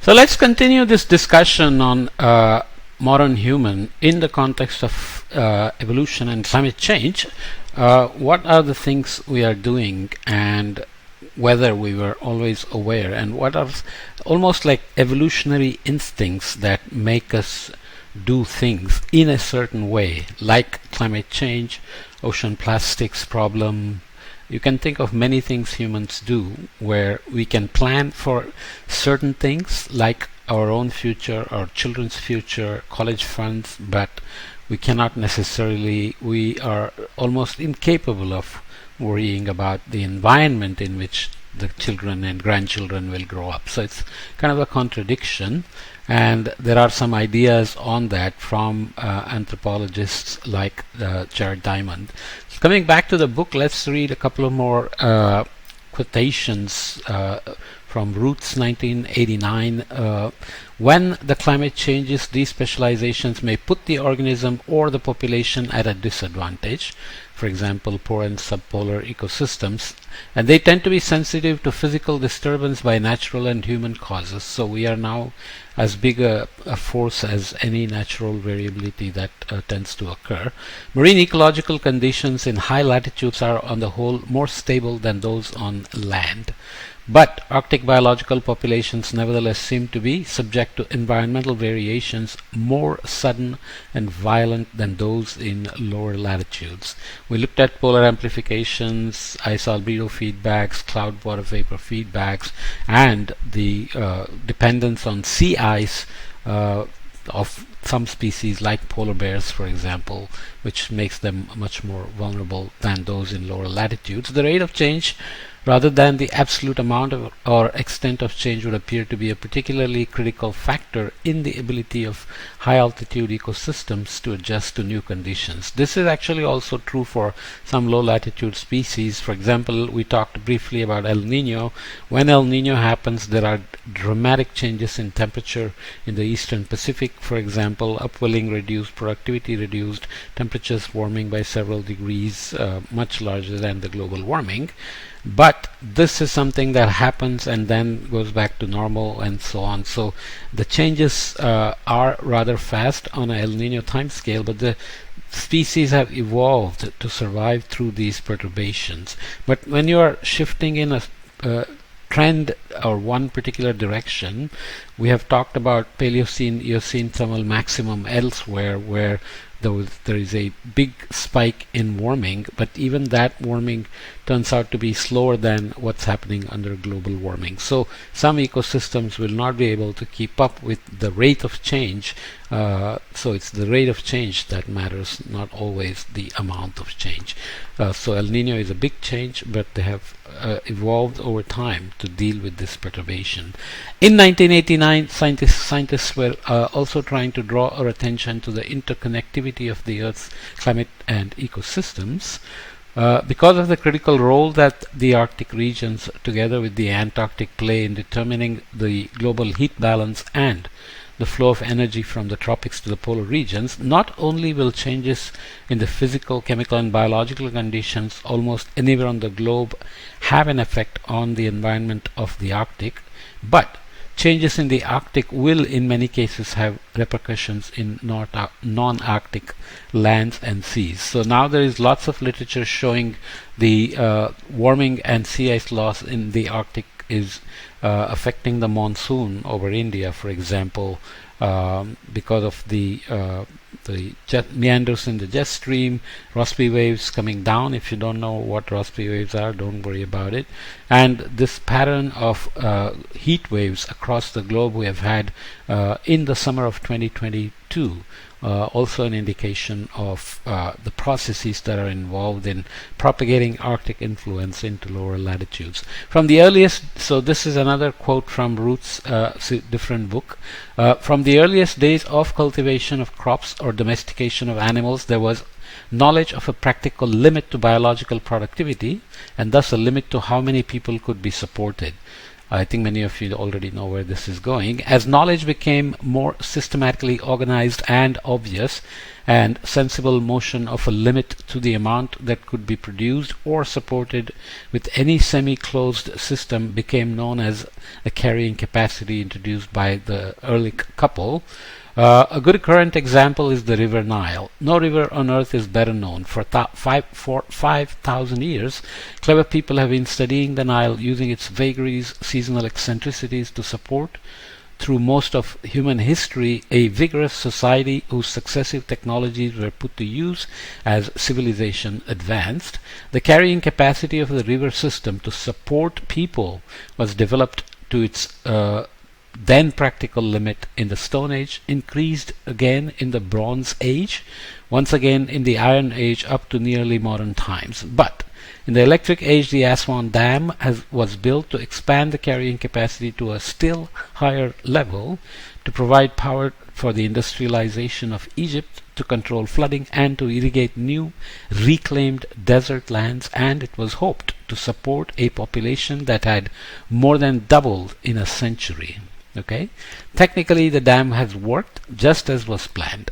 So let's continue this discussion on modern human in the context of evolution and climate change. What are the things we are doing, and whether we were always aware, and what are almost like evolutionary instincts that make us do things in a certain way, like climate change, ocean plastics problem. You can think of many things humans do where we can plan for certain things like our own future, our children's future, college funds, but we cannot necessarily, we are almost incapable of worrying about the environment in which the children and grandchildren will grow up. So it's kind of a contradiction, and there are some ideas on that from anthropologists like Jared Diamond. So coming back to the book, let's read a couple of more quotations from Roots 1989. When the climate changes, these specializations may put the organism or the population at a disadvantage. For example, poor and subpolar ecosystems, and they tend to be sensitive to physical disturbance by natural and human causes. So we are now as big a force as any natural variability that tends to occur. Marine ecological conditions in high latitudes are on the whole more stable than those on land. But Arctic biological populations nevertheless seem to be subject to environmental variations more sudden and violent than those in lower latitudes. We looked at polar amplifications, ice albedo feedbacks, cloud water vapor feedbacks, and the dependence on sea ice of some species like polar bears, for example, which makes them much more vulnerable than those in lower latitudes. The rate of change rather than the absolute amount of or extent of change would appear to be a particularly critical factor in the ability of high altitude ecosystems to adjust to new conditions. This is actually also true for some low latitude species. For example, we talked briefly about El Nino. When El Nino happens, there are dramatic changes in temperature in the eastern Pacific, for example, upwelling reduced, productivity reduced, temperatures warming by several degrees, much larger than the global warming. But this is something that happens and then goes back to normal and so on. So the changes are rather fast on a El Nino time scale, but the species have evolved to survive through these perturbations. But when you are shifting in a trend or one particular direction, we have talked about Paleocene, Eocene thermal maximum elsewhere, where there is a big spike in warming, but even that warming turns out to be slower than what's happening under global warming. So some ecosystems will not be able to keep up with the rate of change. So it's the rate of change that matters, not always the amount of change. So El Nino is a big change, but they have evolved over time to deal with this perturbation. In 1989, scientists were also trying to draw our attention to the interconnectivity of the Earth's climate and ecosystems. Because of the critical role that the Arctic regions together with the Antarctic play in determining the global heat balance and the flow of energy from the tropics to the polar regions, not only will changes in the physical, chemical and biological conditions almost anywhere on the globe have an effect on the environment of the Arctic, but changes in the Arctic will in many cases have repercussions in non-Arctic lands and seas. So now there is lots of literature showing the warming and sea ice loss in the Arctic is affecting the monsoon over India, for example, because of the meanders in the jet stream, Rossby waves coming down. If you don't know what Rossby waves are, don't worry about it. And this pattern of heat waves across the globe we have had in the summer of 2022, also an indication of the processes that are involved in propagating Arctic influence into lower latitudes. From the earliest, so this is another quote from Roots, different book. From the earliest days of cultivation of crops or domestication of animals, there was knowledge of a practical limit to biological productivity, and thus a limit to how many people could be supported. I think many of you already know where this is going. As knowledge became more systematically organized and obvious, and sensible motion of a limit to the amount that could be produced or supported with any semi-closed system became known as a carrying capacity introduced by the early couple. A good current example is the River Nile. No river on earth is better known. For 5,000 years, clever people have been studying the Nile, using its vagaries, seasonal eccentricities to support, through most of human history, a vigorous society whose successive technologies were put to use as civilization advanced. The carrying capacity of the river system to support people was developed to its then practical limit in the Stone Age, increased again in the Bronze Age, once again in the Iron Age up to nearly modern times. But in the Electric Age, the Aswan Dam was built to expand the carrying capacity to a still higher level, to provide power for the industrialization of Egypt, to control flooding, and to irrigate new reclaimed desert lands, and it was hoped to support a population that had more than doubled in a century. Okay, technically the dam has worked just as was planned.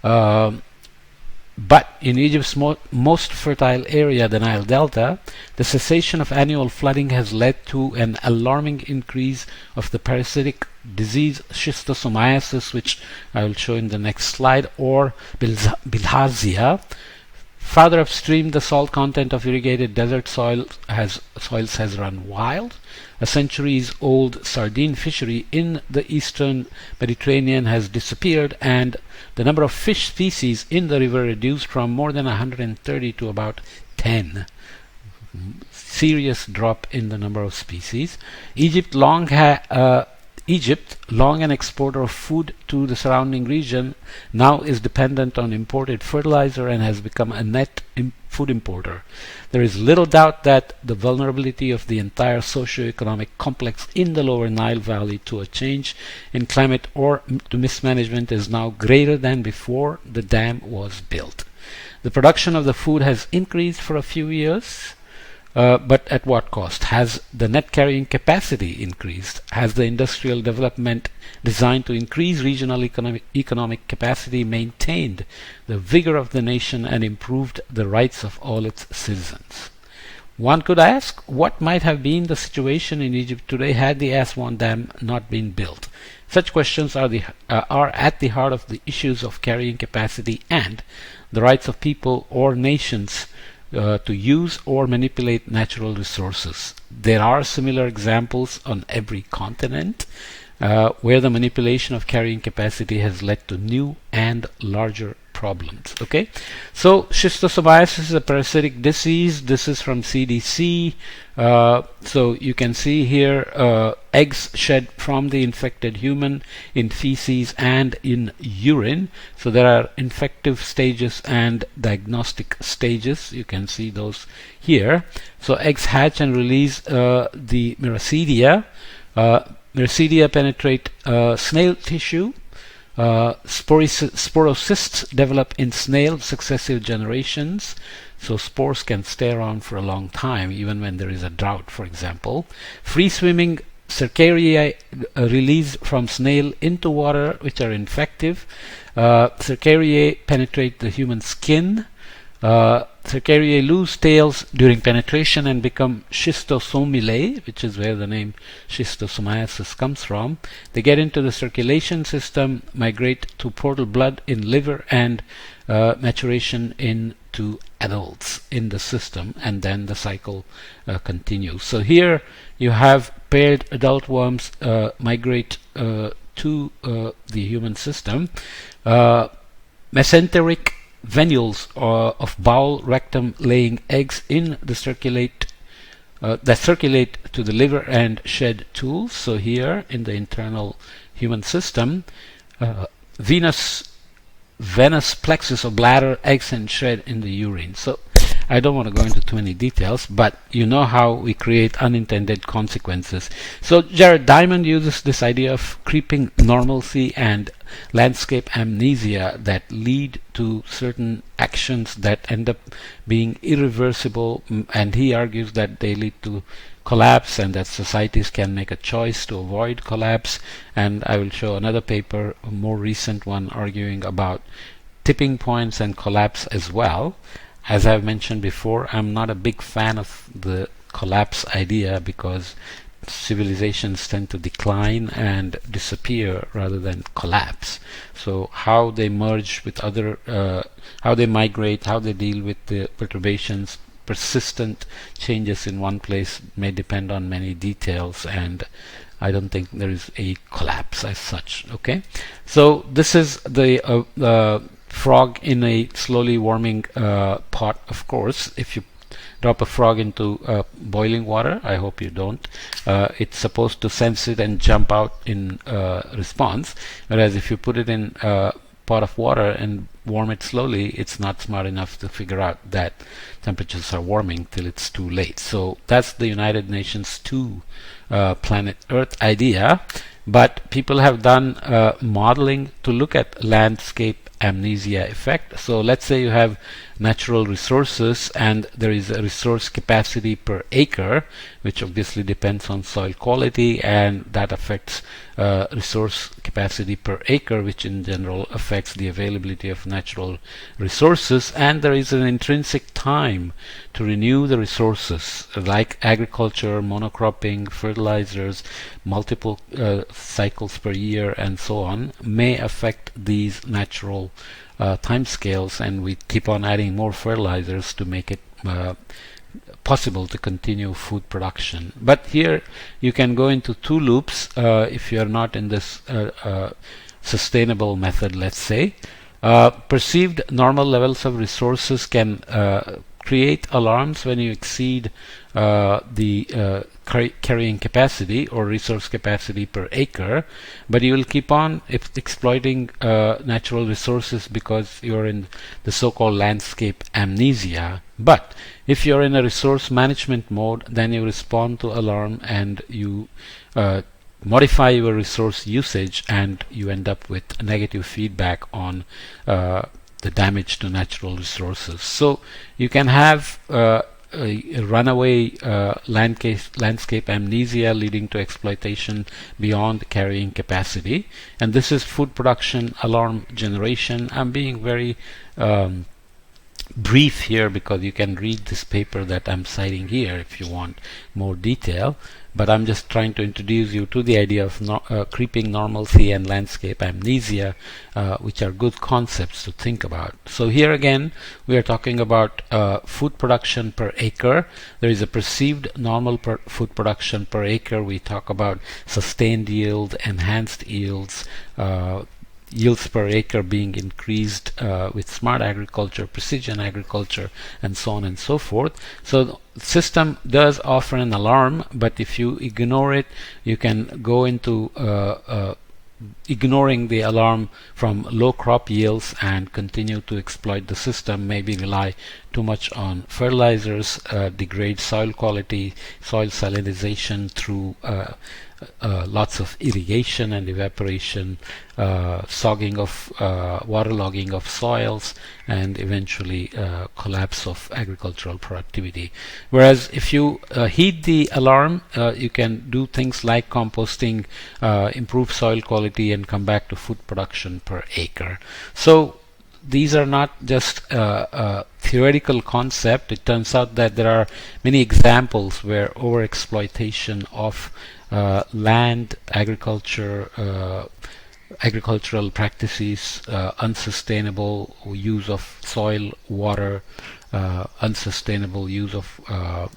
But in Egypt's most fertile area, the Nile Delta, the cessation of annual flooding has led to an alarming increase of the parasitic disease schistosomiasis, which I will show in the next slide, or bilharzia. Farther upstream, the salt content of irrigated desert soils has run wild. A centuries-old sardine fishery in the eastern Mediterranean has disappeared, and the number of fish species in the river reduced from more than 130 to about 10. Serious drop in the number of species. Egypt, long an exporter of food to the surrounding region, now is dependent on imported fertilizer and has become a net food importer. There is little doubt that the vulnerability of the entire socio-economic complex in the lower Nile Valley to a change in climate or to mismanagement is now greater than before the dam was built. The production of the food has increased for a few years. But at what cost? Has the net carrying capacity increased? Has the industrial development designed to increase regional economic capacity maintained the vigor of the nation and improved the rights of all its citizens? One could ask, what might have been the situation in Egypt today had the Aswan Dam not been built? Such questions are at the heart of the issues of carrying capacity and the rights of people or nations to use or manipulate natural resources. There are similar examples on every continent where the manipulation of carrying capacity has led to new and larger problems. Okay, so schistosomiasis is a parasitic disease. This is from CDC. So you can see here eggs shed from the infected human in feces and in urine. So there are infective stages and diagnostic stages. You can see those here. So eggs hatch and release the myricedia. Myricedia penetrate snail tissue. Sporocysts develop in snail successive generations, so spores can stay around for a long time, even when there is a drought, for example. Free-swimming cercariae release from snail into water, which are infective. Cercariae penetrate the human skin. Cercariae lose tails during penetration and become schistosomiae, which is where the name schistosomiasis comes from. They get into the circulation system, migrate to portal blood in liver, and maturation into adults in the system, and then the cycle continues. So here you have paired adult worms migrate to the human system. Mesenteric venules of bowel rectum laying eggs in the that circulate to the liver and shed tools. So here in the internal human system, venous plexus or bladder, eggs and shed in the urine. So I don't want to go into too many details, but you know how we create unintended consequences. So Jared Diamond uses this idea of creeping normalcy and landscape amnesia that lead to certain actions that end up being irreversible, and he argues that they lead to collapse, and that societies can make a choice to avoid collapse. And I will show another paper, a more recent one, arguing about tipping points and collapse as well. As I've mentioned before, I'm not a big fan of the collapse idea because civilizations tend to decline and disappear rather than collapse. So how they merge with other, how they migrate, how they deal with the perturbations, persistent changes in one place may depend on many details, and I don't think there is a collapse as such. Okay, so this is the frog in a slowly warming pot. Of course, if you drop a frog into boiling water, I hope you don't, it's supposed to sense it and jump out in response, whereas if you put it in a pot of water and warm it slowly, it's not smart enough to figure out that temperatures are warming till it's too late. So that's the United Nations 2 planet Earth idea, but people have done modeling to look at landscape amnesia effect. So let's say you have natural resources and there is a resource capacity per acre, which obviously depends on soil quality, and that affects resource capacity per acre, which in general affects the availability of natural resources. And there is an intrinsic time to renew the resources, like agriculture, monocropping, fertilizers, multiple cycles per year, and so on, may affect these natural time scales, and we keep on adding more fertilizers to make it possible to continue food production. But here you can go into two loops if you are not in this sustainable method, let's say. Perceived normal levels of resources can create alarms when you exceed the carrying capacity or resource capacity per acre, but you will keep on exploiting natural resources because you're in the so-called landscape amnesia. But if you're in a resource management mode, then you respond to alarm and you modify your resource usage, and you end up with negative feedback on the damage to natural resources. So you can have a runaway landscape amnesia leading to exploitation beyond carrying capacity, and this is food production alarm generation. I'm being very brief here because you can read this paper that I'm citing here if you want more detail, but I'm just trying to introduce you to the idea of creeping normalcy and landscape amnesia, which are good concepts to think about. So here again we are talking about food production per acre. There is a perceived normal food production per acre. We talk about sustained yield, enhanced yields, yields per acre being increased with smart agriculture, precision agriculture, and so on and so forth. So the system does offer an alarm, but if you ignore it, you can go into ignoring the alarm from low crop yields and continue to exploit the system, maybe rely too much on fertilizers, degrade soil quality, soil salinization through lots of irrigation and evaporation, sogging of waterlogging of soils, and eventually collapse of agricultural productivity. Whereas if you heed the alarm, you can do things like composting, improve soil quality, and come back to food production per acre. So these are not just a theoretical concept. It turns out that there are many examples where overexploitation of land, agriculture, agricultural practices, unsustainable use of soil, water, unsustainable use of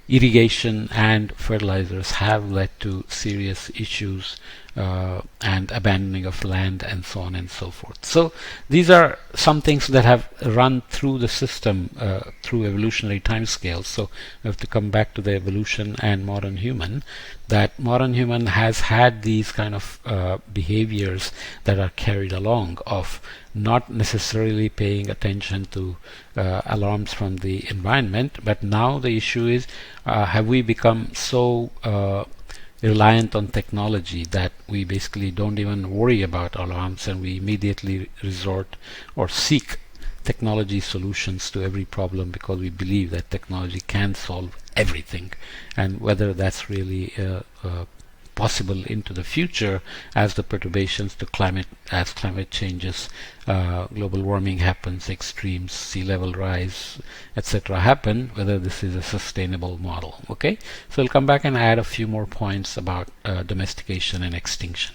irrigation and fertilizers have led to serious issues and abandoning of land and so on and so forth. So these are some things that have run through the system through evolutionary timescales. So we have to come back to the evolution and modern human, that modern human has had these kind of behaviors that are carried along of not necessarily paying attention to alarms from the environment. But now the issue is, have we become so reliant on technology that we basically don't even worry about alarms, and we immediately resort or seek technology solutions to every problem because we believe that technology can solve everything, and whether that's really possible into the future as the perturbations to climate, as climate changes, global warming happens, extremes, sea level rise, etc. happen, whether this is a sustainable model. Okay, so we'll come back and add a few more points about domestication and extinction.